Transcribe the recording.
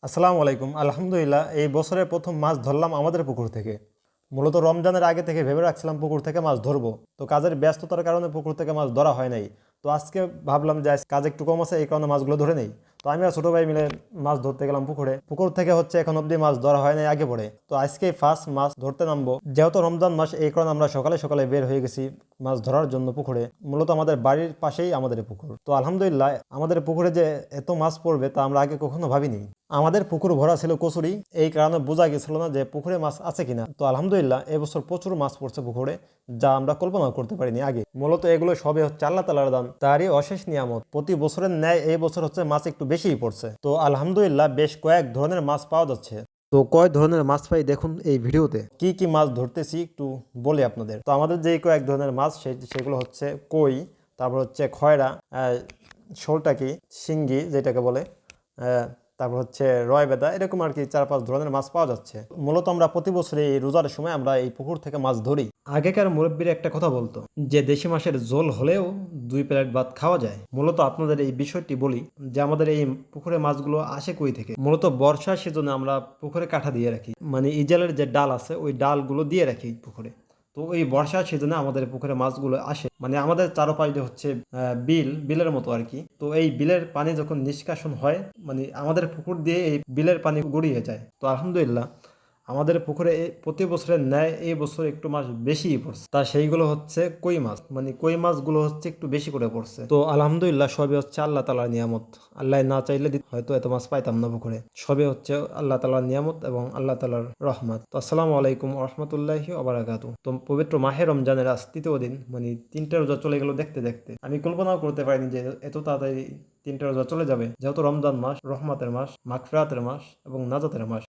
আসসালামু আলাইকুম। আলহামদুলিল্লাহ এই বছরের প্রথম মাছ ধরলাম আমাদের পুকুর থেকে। মূলত রমজানের আগে থেকে ভেবে রাখছিলাম পুকুর থেকে মাছ ধরবো, তো কাজের ব্যস্ততার কারণে পুকুর থেকে মাছ ধরা হয় নাই। তো আজকে ভাবলাম যে কাজ একটু কম আছে, এই কারণে মাছগুলো ধরে নেই। তো আমি আর ছোটো ভাই মিলে মাছ ধরতে গেলাম পুকুরে। পুকুর থেকে এখন অবধি মাছ ধরা হয় নাই আগে পড়ে। তো আজকে ফার্স্ট মাছ ধরতে নামবো, যেহেতু রমজান মাস এই কারণে আমরা সকালে সকালে বের হয়ে গেছি মাছ ধরার জন্য পুকুরে। মূলত আমাদের বাড়ির পাশেই আমাদের পুকুর। তো আলহামদুলিল্লাহ আমাদের পুকুরে যে এত মাছ পড়বে তা আমরা আগে কখনো ভাবিনি। আমাদের পুকুর ভরা ছিল কচুরি, এই কারণে বোঝা গেছিল না যে পুকুরে মাছ আছে কিনা। তো আলহামদুলিল্লাহ এবছর প্রচুর মাছ পড়ছে পুকুরে, যা আমরা কল্পনা করতে পারিনি আগে। মূলত এগুলো সবই হচ্ছে আল্লাহ তাআলার দান, তারই অশেষ নিয়ামত। প্রতি বছরের ন্যায় এই বছর হচ্ছে মাছ একটু বেশিই পড়ছে। তো আলহামদুলিল্লাহ বেশ কয়েক ধরনের মাছ পাওয়া যাচ্ছে। তো কয় ধরনের মাছ পাই দেখুন এই ভিডিওতে। কি কি মাছ ধরতেছি একটু বলি আপনাদের। তো আমাদের যে কয়েক ধরনের মাছ সেগুলো হচ্ছে কই, তারপর হচ্ছে খয়রা, শোলটাকি, শিঙ্গি যেটাকে বলে, তারপর হচ্ছে রয় বেদা, এরকম আর কি 4-5 ধরনের মাছ পাওয়া যাচ্ছে। মূলত আমরা প্রতি বছর এই রোজার সময় আমরা এই পুকুর থেকে মাছ ধরি। আগেকার মুরব্বীর একটা কথা বলতো যে দেশি মাছের ঝোল হলেও 2 প্লেট ভাত খাওয়া যায়। মূলত আপনাদের এই বিষয়টি বলি যে আমাদের এই পুকুরে মাছগুলো আসে কই থেকে। মূলত বর্ষার সিজনে আমরা পুকুরে কাঠা দিয়ে রাখি, মানে ইজালের যে ডাল আছে ওই ডালগুলো দিয়ে রাখি পুকুরে। তো এই বর্ষার সিজনে আমাদের পুকুরে মাছগুলো আসে, মানে আমাদের চারপাশ দিয়ে হচ্ছে বিলের মতো আর কি। তো এই বিলের পানি যখন নিষ্কাশন হয়, মানে আমাদের পুকুর দিয়ে এই বিলের পানি গড়িয়ে যায়। তো আলহামদুলিল্লাহ আমাদের পুকুরে প্রতি বছরের ন্যায় এই বছর একটু মাছ বেশিই পড়ছে। তা সেইগুলো হচ্ছে কই মাছ, মানে কই মাছগুলো হচ্ছে একটু বেশি করে পড়ছে। তো আলহামদুলিল্লাহ সবই হচ্ছে আল্লাহ তাআলার নিয়ামত। আল্লাহ না চাইলে হয়তো এত মাছ পাইতাম না পুকুরে। সবই হচ্ছে আল্লাহ তাআলার নিয়ামত এবং আল্লাহ তাআলার রহমত। তো আসসালামু আলাইকুম ওয়া রাহমাতুল্লাহি ওয়া বারাকাতুহু। তো পবিত্র মাহে রমজানের আজ তৃতীয় দিন, মানে 3টা রোজা চলে গেল দেখতে দেখতে। আমি কল্পনাও করতে পারিনি যে এত তাড়াতাড়ি 3টা রোজা চলে যাবে, যেহেতু রমজান মাস রহমতের মাস, মাগফিরাতের মাস এবং নাজাতের মাস।